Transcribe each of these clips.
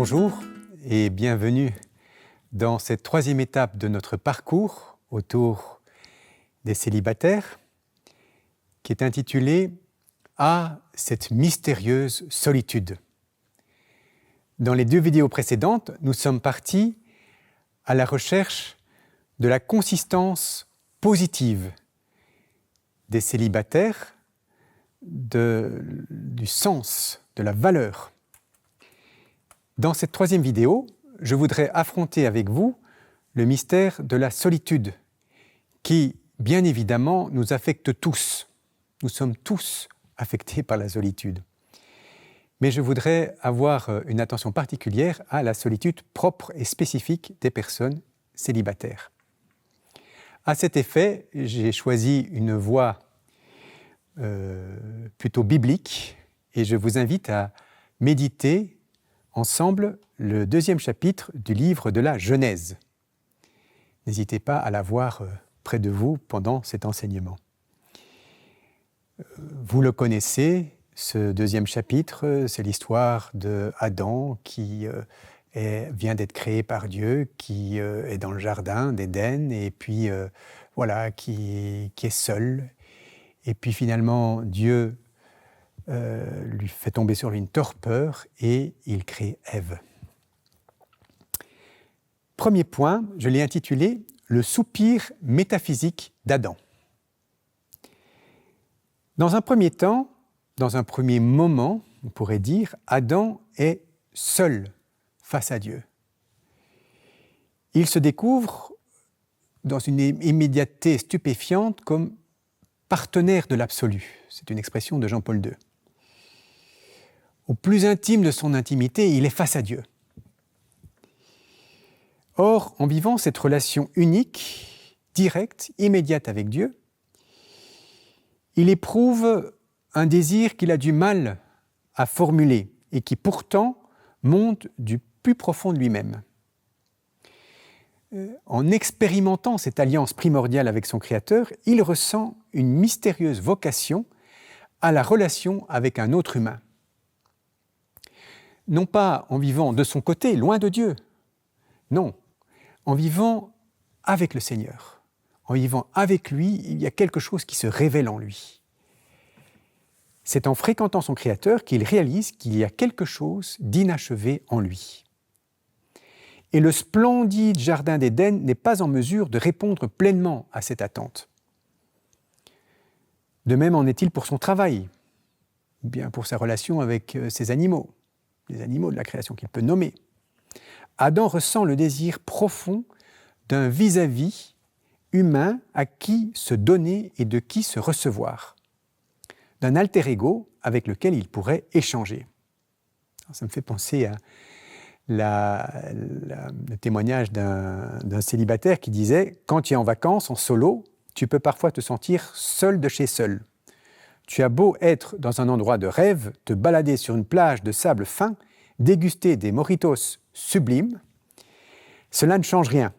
Bonjour et bienvenue dans cette troisième étape de notre parcours autour des célibataires qui est intitulée « À cette mystérieuse solitude ». Dans les deux vidéos précédentes, nous sommes partis à la recherche de la consistance positive des célibataires, du sens, de la valeur. Dans cette troisième vidéo, je voudrais affronter avec vous le mystère de la solitude qui, bien évidemment, nous affecte tous. Nous sommes tous affectés par la solitude. Mais je voudrais avoir une attention particulière à la solitude propre et spécifique des personnes célibataires. À cet effet, j'ai choisi une voie plutôt biblique et je vous invite à méditer ensemble le deuxième chapitre du livre de la Genèse. N'hésitez pas à l'avoir près de vous pendant cet enseignement. Vous le connaissez, ce deuxième chapitre, c'est l'histoire d'Adam qui vient d'être créé par Dieu, qui est dans le jardin d'Éden et puis qui est seul. Et puis finalement, Dieu lui fait tomber sur lui une torpeur et il crée Ève. Premier point, je l'ai intitulé « Le soupir métaphysique d'Adam ». Dans un premier temps, dans un premier moment, on pourrait dire, Adam est seul face à Dieu. Il se découvre dans une immédiateté stupéfiante comme partenaire de l'absolu. C'est une expression de Jean-Paul II. Au plus intime de son intimité, il est face à Dieu. Or, en vivant cette relation unique, directe, immédiate avec Dieu, il éprouve un désir qu'il a du mal à formuler et qui pourtant monte du plus profond de lui-même. En expérimentant cette alliance primordiale avec son Créateur, il ressent une mystérieuse vocation à la relation avec un autre humain. Non pas en vivant de son côté, loin de Dieu, non, en vivant avec le Seigneur. En vivant avec lui, il y a quelque chose qui se révèle en lui. C'est en fréquentant son Créateur qu'il réalise qu'il y a quelque chose d'inachevé en lui. Et le splendide jardin d'Éden n'est pas en mesure de répondre pleinement à cette attente. De même en est-il pour son travail, ou bien pour sa relation avec ses animaux, les animaux de la création qu'il peut nommer. Adam ressent le désir profond d'un vis-à-vis humain à qui se donner et de qui se recevoir, d'un alter ego avec lequel il pourrait échanger. Alors, ça me fait penser à le témoignage d'un célibataire qui disait « Quand tu es en vacances, en solo, tu peux parfois te sentir seul de chez seul. Tu as beau être dans un endroit de rêve, te balader sur une plage de sable fin, déguster des mojitos sublimes, cela ne change rien.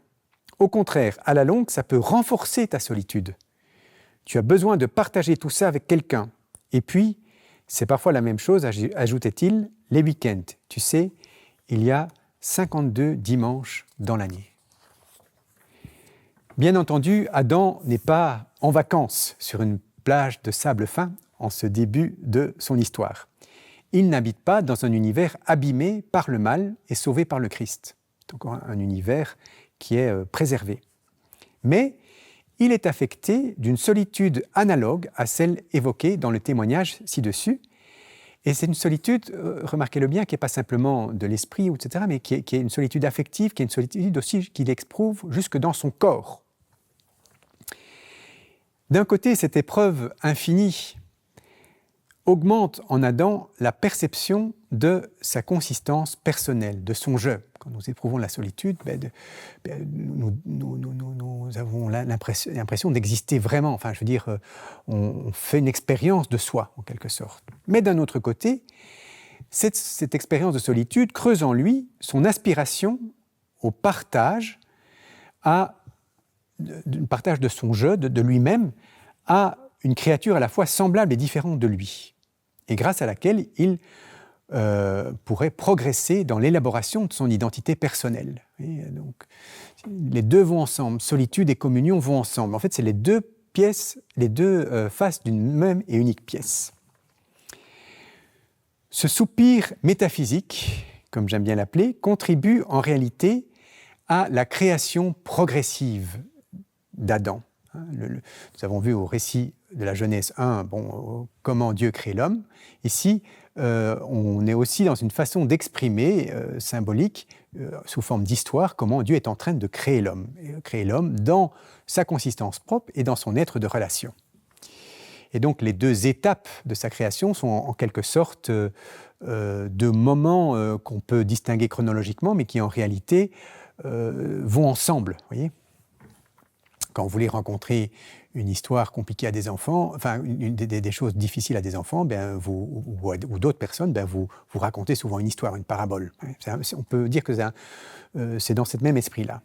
Au contraire, à la longue, ça peut renforcer ta solitude. Tu as besoin de partager tout ça avec quelqu'un. Et puis, c'est parfois la même chose, ajoutait-il, les week-ends. Tu sais, il y a 52 dimanches dans l'année. » Bien entendu, Adam n'est pas en vacances sur une plage de sable fin en ce début de son histoire. Il n'habite pas dans un univers abîmé par le mal et sauvé par le Christ. C'est encore un univers qui est préservé. Mais il est affecté d'une solitude analogue à celle évoquée dans le témoignage ci-dessus. Et c'est une solitude, remarquez-le bien, qui n'est pas simplement de l'esprit, etc., mais qui est une solitude affective, qui est une solitude aussi qu'il éprouve jusque dans son corps. D'un côté, cette épreuve infinie augmente en Adam la perception de sa consistance personnelle, de son je. Quand nous éprouvons la solitude, nous avons l'impression d'exister vraiment. Enfin, je veux dire, on fait une expérience de soi, en quelque sorte. Mais d'un autre côté, cette expérience de solitude creuse en lui son aspiration au partage, partage de son je, de lui-même, à une créature à la fois semblable et différente de lui, et grâce à laquelle il pourrait progresser dans l'élaboration de son identité personnelle. Et donc, les deux vont ensemble, solitude et communion vont ensemble. En fait, c'est les deux pièces, les deux faces d'une même et unique pièce. Ce soupir métaphysique, comme j'aime bien l'appeler, contribue en réalité à la création progressive d'Adam. Nous avons vu au récit de la Genèse 1, comment Dieu crée l'homme. Ici, on est aussi dans une façon d'exprimer symbolique, sous forme d'histoire, comment Dieu est en train de créer l'homme dans sa consistance propre et dans son être de relation. Et donc les deux étapes de sa création sont en quelque sorte deux moments qu'on peut distinguer chronologiquement, mais qui en réalité vont ensemble, voyez. Quand vous voulez rencontrer une histoire compliquée à des enfants, enfin des choses difficiles à des enfants, ou d'autres personnes, vous racontez souvent une histoire, une parabole. On peut dire que c'est dans ce même esprit-là.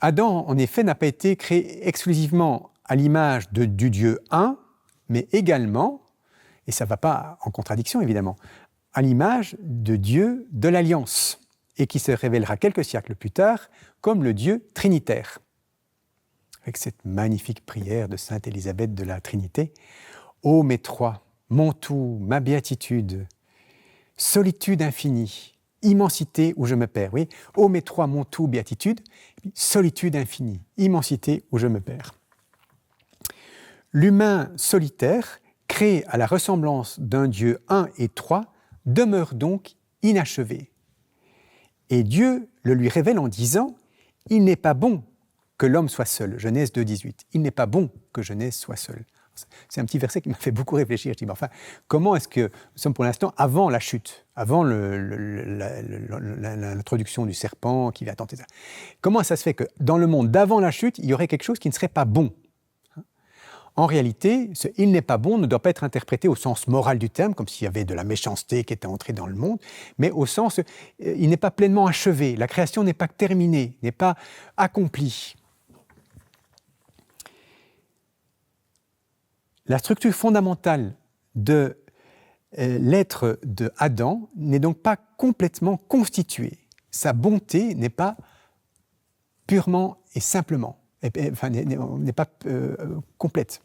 Adam, en effet, n'a pas été créé exclusivement à l'image du Dieu un, mais également, et ça ne va pas en contradiction évidemment, à l'image de Dieu de l'Alliance, et qui se révélera quelques siècles plus tard comme le Dieu trinitaire. Avec cette magnifique prière de sainte Élisabeth de la Trinité, « Ô mes trois, mon tout, ma béatitude, solitude infinie, immensité où je me perds. » Oui, « Ô mes trois, mon tout, béatitude, solitude infinie, immensité où je me perds. » L'humain solitaire, créé à la ressemblance d'un Dieu un et trois, demeure donc inachevé. Et Dieu le lui révèle en disant « Il n'est pas bon que l'homme soit seul. » Genèse 2, 18. « Il n'est pas bon que Genèse soit seul. » C'est un petit verset qui m'a fait beaucoup réfléchir. Je dis, mais enfin, comment est-ce que nous sommes pour l'instant avant la chute, avant l'introduction du serpent qui va tenter ça? Comment ça se fait que dans le monde d'avant la chute, il y aurait quelque chose qui ne serait pas bon? En réalité, ce « il n'est pas bon » ne doit pas être interprété au sens moral du terme, comme s'il y avait de la méchanceté qui était entrée dans le monde, mais au sens « il n'est pas pleinement achevé », la création n'est pas terminée, n'est pas accomplie. La structure fondamentale de l'être de Adam n'est donc pas complètement constituée. Sa bonté n'est pas purement et simplement, n'est pas complète.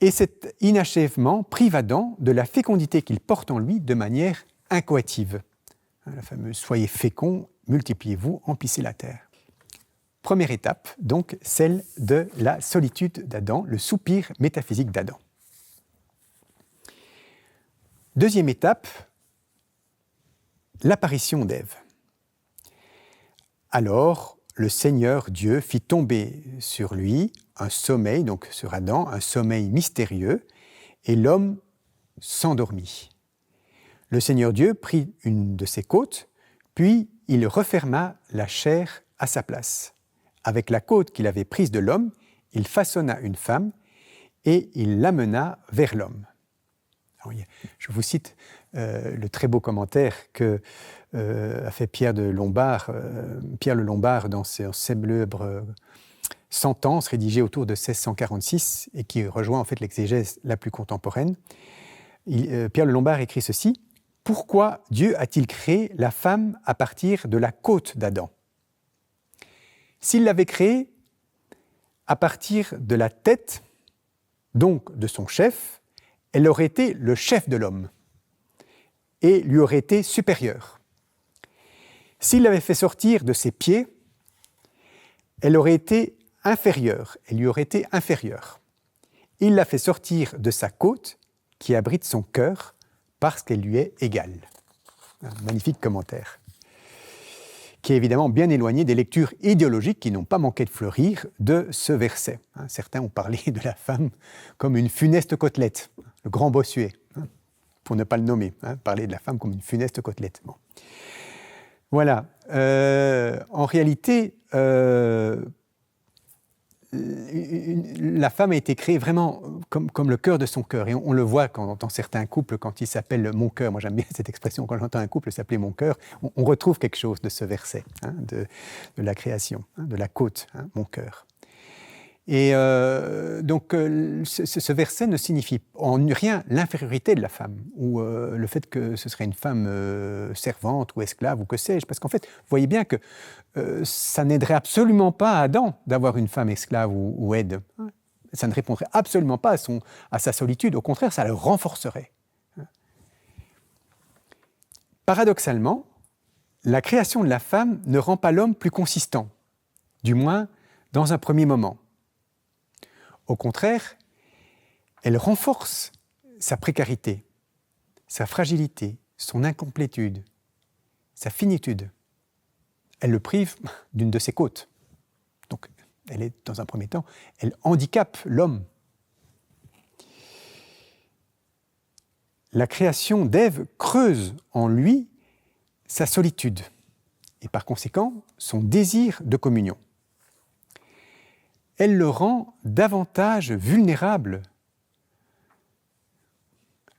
Et cet inachèvement prive Adam de la fécondité qu'il porte en lui de manière incoative. La fameuse « soyez féconds, multipliez-vous, emplissez la terre ». Première étape, donc, celle de la solitude d'Adam, le soupir métaphysique d'Adam. Deuxième étape, l'apparition d'Ève. Alors, le Seigneur Dieu fit tomber sur lui un sommeil, donc sur Adam, un sommeil mystérieux, et l'homme s'endormit. Le Seigneur Dieu prit une de ses côtes, puis il referma la chair à sa place. Avec la côte qu'il avait prise de l'homme, il façonna une femme et il l'amena vers l'homme. Je vous cite le très beau commentaire que a fait Pierre le Lombard dans ses célèbres sentences rédigées autour de 1646 et qui rejoint en fait l'exégèse la plus contemporaine. Pierre le Lombard écrit ceci: « Pourquoi Dieu a-t-il créé la femme à partir de la côte d'Adam ? S'il l'avait créée à partir de la tête, donc de son chef, elle aurait été le chef de l'homme et lui aurait été supérieure. S'il l'avait fait sortir de ses pieds, elle aurait été inférieure, elle lui aurait été inférieure. Il l'a fait sortir de sa côte qui abrite son cœur parce qu'elle lui est égale. » Un magnifique commentaire, qui est évidemment bien éloigné des lectures idéologiques qui n'ont pas manqué de fleurir de ce verset. Certains ont parlé de la femme comme une funeste côtelette, le grand Bossuet, pour ne pas le nommer, parler de la femme comme une funeste côtelette. Bon. Voilà. En réalité, la femme a été créée vraiment comme le cœur de son cœur. Et on le voit dans certains couples, quand ils s'appellent « mon cœur ». Moi, j'aime bien cette expression. Quand j'entends un couple s'appeler « mon cœur », on retrouve quelque chose de ce verset, de la création, de la côte, mon cœur. Et ce verset ne signifie en rien l'infériorité de la femme, ou le fait que ce serait une femme servante ou esclave, ou que sais-je, parce qu'en fait, vous voyez bien que ça n'aiderait absolument pas Adam d'avoir une femme esclave ou aide. Ça ne répondrait absolument pas à sa solitude, au contraire, ça le renforcerait. Paradoxalement, la création de la femme ne rend pas l'homme plus consistant, du moins dans un premier moment. Au contraire, elle renforce sa précarité, sa fragilité, son incomplétude, sa finitude. Elle le prive d'une de ses côtes. Donc, elle est, dans un premier temps, elle handicape l'homme. La création d'Ève creuse en lui sa solitude et par conséquent son désir de communion. Elle le rend davantage vulnérable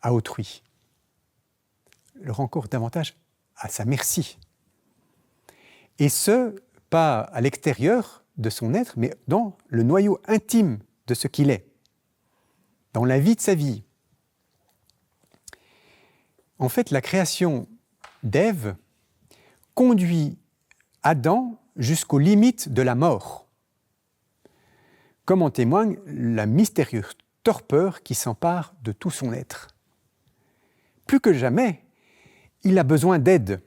à autrui. Le rend encore davantage à sa merci. Et ce, pas à l'extérieur de son être, mais dans le noyau intime de ce qu'il est, dans la vie de sa vie. En fait, la création d'Ève conduit Adam jusqu'aux limites de la mort, comme en témoigne la mystérieuse torpeur qui s'empare de tout son être. Plus que jamais, il a besoin d'aide,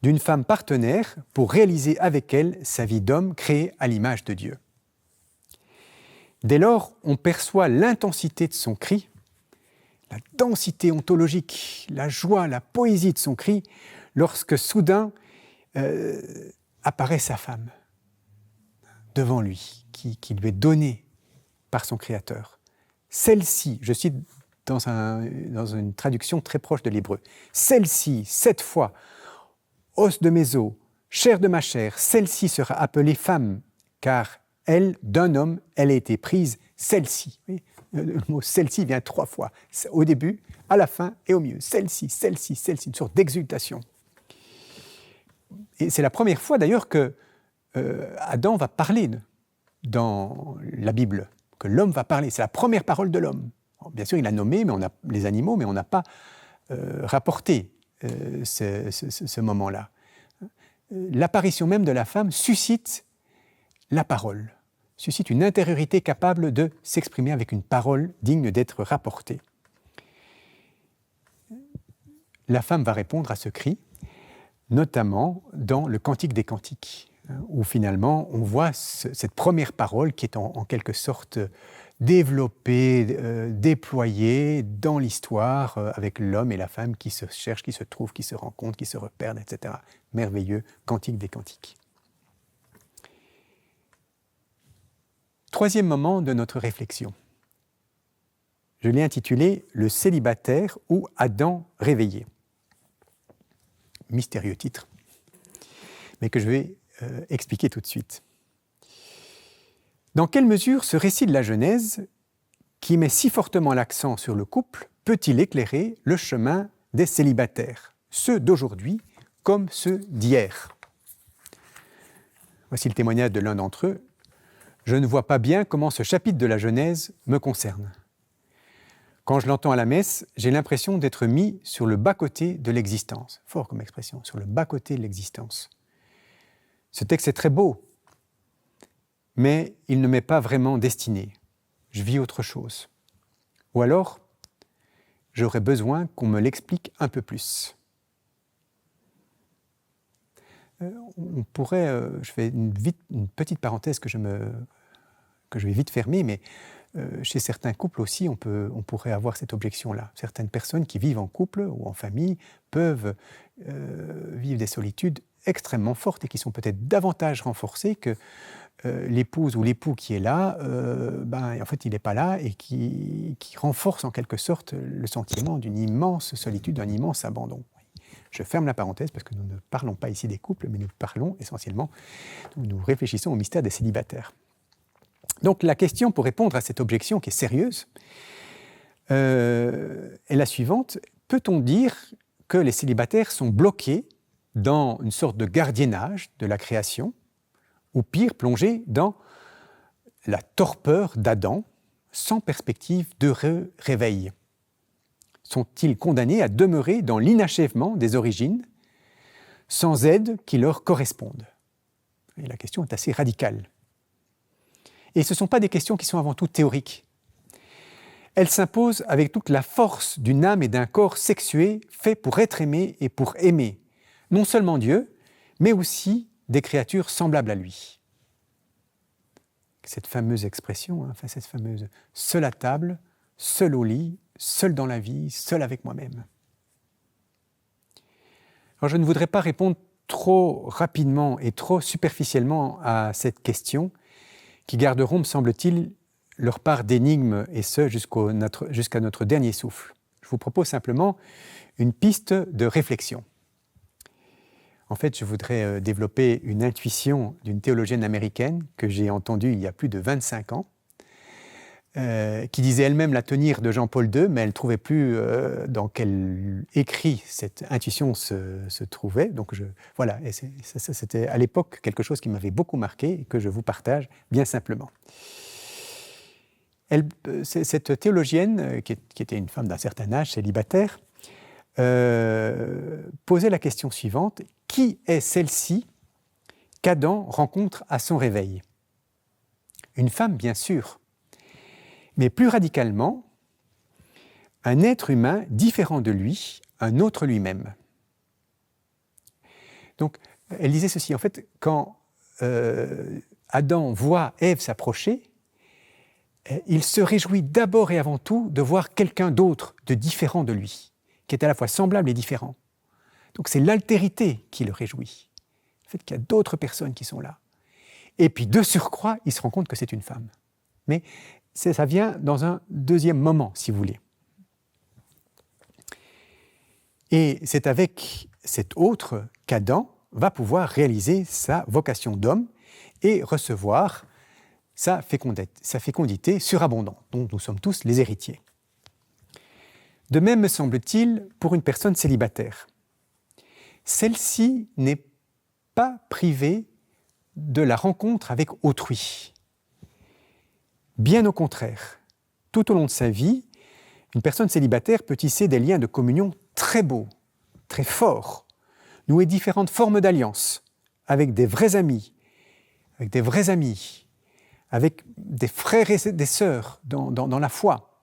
d'une femme partenaire pour réaliser avec elle sa vie d'homme créé à l'image de Dieu. Dès lors, on perçoit l'intensité de son cri, la densité ontologique, la joie, la poésie de son cri, lorsque soudain apparaît sa femme devant lui, qui lui est donnée par son Créateur. Celle-ci, je cite dans une traduction très proche de l'hébreu, celle-ci, cette fois, os de mes os, chair de ma chair, celle-ci sera appelée femme, car elle, d'un homme, elle a été prise, celle-ci. Oui, le mot celle-ci vient 3 fois, au début, à la fin et au milieu. Celle-ci, celle-ci, celle-ci, une sorte d'exultation. Et c'est la première fois d'ailleurs que Adam va parler dans la Bible, que l'homme va parler. C'est la première parole de l'homme. Bien sûr, il a nommé les animaux, mais on n'a pas rapporté ce moment-là. L'apparition même de la femme suscite la parole, suscite une intériorité capable de s'exprimer avec une parole digne d'être rapportée. La femme va répondre à ce cri, notamment dans le Cantique des Cantiques, où finalement on voit cette première parole qui est en quelque sorte développée, déployée dans l'histoire avec l'homme et la femme qui se cherchent, qui se trouvent, qui se rencontrent, qui se repèrent, etc. Merveilleux Cantique des Cantiques. Troisième moment de notre réflexion. Je l'ai intitulé « Le célibataire ou Adam réveillé ». Mystérieux titre, mais que je vais expliquer tout de suite. Dans quelle mesure ce récit de la Genèse, qui met si fortement l'accent sur le couple, peut-il éclairer le chemin des célibataires, ceux d'aujourd'hui comme ceux d'hier ? Voici le témoignage de l'un d'entre eux. « Je ne vois pas bien comment ce chapitre de la Genèse me concerne. Quand je l'entends à la messe, j'ai l'impression d'être mis sur le bas-côté de l'existence. » Fort comme expression, sur le bas-côté de l'existence. Ce texte est très beau, mais il ne m'est pas vraiment destiné. Je vis autre chose. Ou alors, j'aurais besoin qu'on me l'explique un peu plus. On pourrait, je fais une petite parenthèse que je vais vite fermer, mais chez certains couples aussi, on pourrait avoir cette objection-là. Certaines personnes qui vivent en couple ou en famille peuvent vivre des solitudes extrêmement fortes et qui sont peut-être davantage renforcées que l'épouse ou l'époux qui est là, en fait, il n'est pas là et qui renforce en quelque sorte le sentiment d'une immense solitude, d'un immense abandon. Je ferme la parenthèse parce que nous ne parlons pas ici des couples, mais nous parlons essentiellement, nous réfléchissons au mystère des célibataires. Donc la question pour répondre à cette objection qui est sérieuse est la suivante. Peut-on dire que les célibataires sont bloqués dans une sorte de gardiennage de la création, ou pire, plongés dans la torpeur d'Adam, sans perspective de réveil? Sont-ils condamnés à demeurer dans l'inachèvement des origines, sans aide qui leur corresponde? Et la question est assez radicale. Et ce ne sont pas des questions qui sont avant tout théoriques. Elles s'imposent avec toute la force d'une âme et d'un corps sexués faits pour être aimés et pour aimer, non seulement Dieu, mais aussi des créatures semblables à lui. Cette fameuse expression, cette fameuse « seul à table, seul au lit, seul dans la vie, seul avec moi-même ». Alors je ne voudrais pas répondre trop rapidement et trop superficiellement à cette question, qui garderont, me semble-t-il, leur part d'énigme, et ce jusqu'à notre dernier souffle. Je vous propose simplement une piste de réflexion. En fait, je voudrais développer une intuition d'une théologienne américaine que j'ai entendue il y a plus de 25 ans, qui disait elle-même la tenir de Jean-Paul II, mais elle ne trouvait plus dans quel écrit cette intuition se trouvait. Donc voilà, et c'était à l'époque quelque chose qui m'avait beaucoup marqué et que je vous partage bien simplement. Cette théologienne, qui était une femme d'un certain âge, célibataire, posait la question suivante: qui est celle-ci qu'Adam rencontre à son réveil? Une femme, bien sûr, mais plus radicalement, un être humain différent de lui, un autre lui-même. Donc, elle disait ceci, en fait, quand Adam voit Ève s'approcher, il se réjouit d'abord et avant tout de voir quelqu'un d'autre, de différent de lui, qui est à la fois semblable et différent. Donc c'est l'altérité qui le réjouit, le fait qu'il y a d'autres personnes qui sont là. Et puis de surcroît, il se rend compte que c'est une femme. Mais ça vient dans un deuxième moment, si vous voulez. Et c'est avec cet autre qu'Adam va pouvoir réaliser sa vocation d'homme et recevoir sa fécondité surabondante, dont nous sommes tous les héritiers. De même, me semble-t-il, pour une personne célibataire. Celle-ci n'est pas privée de la rencontre avec autrui. Bien au contraire, tout au long de sa vie, une personne célibataire peut tisser des liens de communion très beaux, très forts, nouer différentes formes d'alliance avec des vrais amis, avec des vrais amis, avec des frères et des sœurs dans la foi,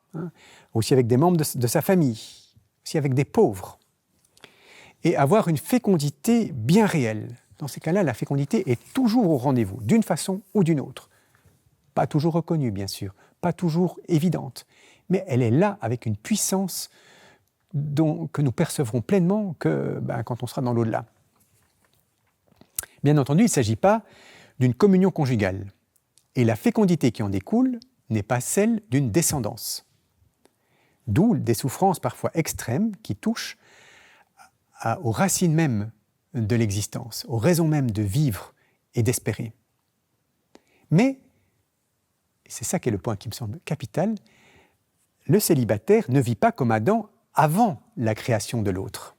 aussi avec des membres de sa famille, aussi avec des pauvres, et avoir une fécondité bien réelle. Dans ces cas-là, la fécondité est toujours au rendez-vous, d'une façon ou d'une autre. Pas toujours reconnue, bien sûr, pas toujours évidente, mais elle est là avec une puissance que nous percevrons pleinement quand on sera dans l'au-delà. Bien entendu, il ne s'agit pas d'une communion conjugale. Et la fécondité qui en découle n'est pas celle d'une descendance. D'où des souffrances parfois extrêmes qui touchent aux racines mêmes de l'existence, aux raisons mêmes de vivre et d'espérer. Mais, et c'est ça qui est le point qui me semble capital, le célibataire ne vit pas comme Adam avant la création de l'autre.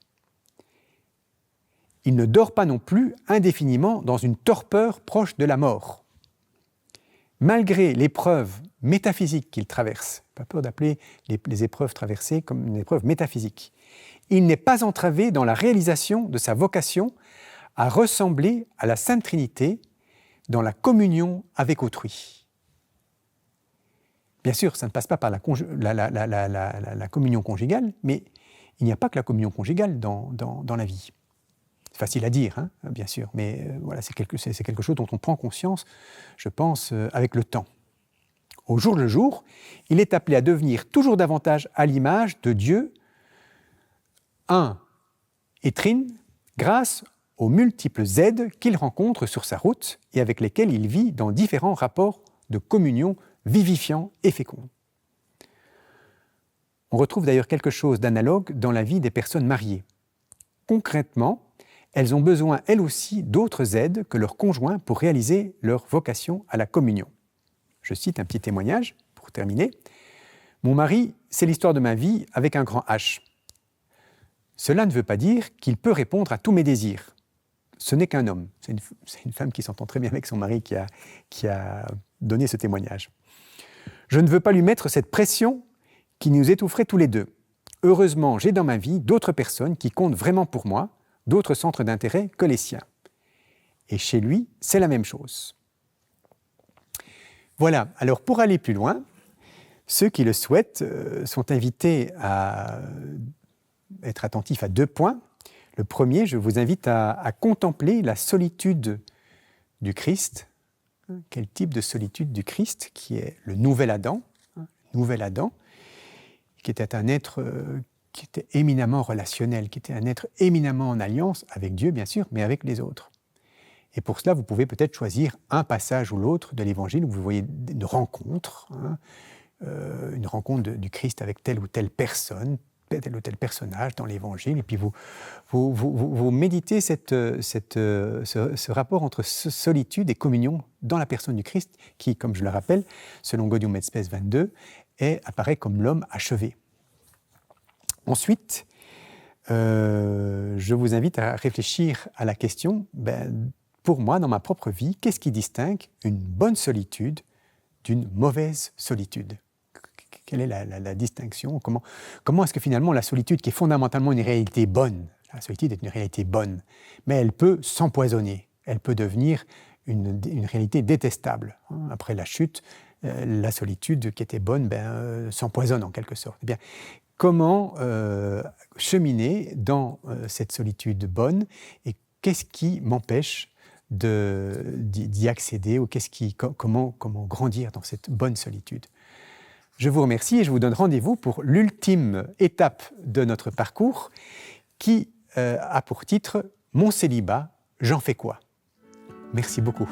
Il ne dort pas non plus indéfiniment dans une torpeur proche de la mort. Malgré l'épreuve métaphysique qu'il traverse, pas peur d'appeler les épreuves traversées comme une épreuve métaphysique, il n'est pas entravé dans la réalisation de sa vocation à ressembler à la Sainte Trinité dans la communion avec autrui. Bien sûr, ça ne passe pas par la communion conjugale, mais il n'y a pas que la communion conjugale dans la vie. C'est facile à dire, bien sûr, mais voilà, c'est quelque chose dont on prend conscience, je pense, avec le temps. Au jour le jour, il est appelé à devenir toujours davantage à l'image de Dieu, un et trine, grâce aux multiples aides qu'il rencontre sur sa route et avec lesquelles il vit dans différents rapports de communion vivifiants et féconds. On retrouve d'ailleurs quelque chose d'analogue dans la vie des personnes mariées. Concrètement, elles ont besoin, elles aussi, d'autres aides que leurs conjoints pour réaliser leur vocation à la communion. Je cite un petit témoignage, pour terminer. « Mon mari, c'est l'histoire de ma vie avec un grand H. Cela ne veut pas dire qu'il peut répondre à tous mes désirs. ce n'est qu'un homme. C'est une femme qui s'entend très bien avec son mari qui a donné ce témoignage. Je ne veux pas lui mettre cette pression qui nous étoufferait tous les deux. Heureusement, j'ai dans ma vie d'autres personnes qui comptent vraiment pour moi, d'autres centres d'intérêt que les siens. Et chez lui, c'est la même chose. Voilà, alors pour aller plus loin, ceux qui le souhaitent sont invités à être attentifs à 2 points. Le premier, je vous invite à contempler la solitude du Christ. Quel type de solitude du Christ, qui est le nouvel Adam, qui était un être qui était éminemment relationnel, qui était un être éminemment en alliance avec Dieu, bien sûr, mais avec les autres. Et pour cela, vous pouvez peut-être choisir un passage ou l'autre de l'Évangile où vous voyez une rencontre, du Christ avec telle ou telle personne, tel ou tel personnage dans l'Évangile, et puis vous méditez ce rapport entre solitude et communion dans la personne du Christ, qui, comme je le rappelle, selon Gaudium et Spes 22, apparaît comme l'homme achevé. Ensuite, je vous invite à réfléchir à la question, pour moi, dans ma propre vie, qu'est-ce qui distingue une bonne solitude d'une mauvaise solitude ? Quelle est la distinction ? Comment est-ce que finalement la solitude, qui est fondamentalement une réalité bonne, la solitude est une réalité bonne, mais elle peut s'empoisonner, elle peut devenir une réalité détestable. Après la chute, la solitude qui était bonne s'empoisonne en quelque sorte. Eh bien, comment cheminer dans cette solitude bonne, et qu'est-ce qui m'empêche d'y accéder, ou comment grandir dans cette bonne solitude. Je vous remercie et je vous donne rendez-vous pour l'ultime étape de notre parcours qui a pour titre « Mon célibat, j'en fais quoi ?» Merci beaucoup.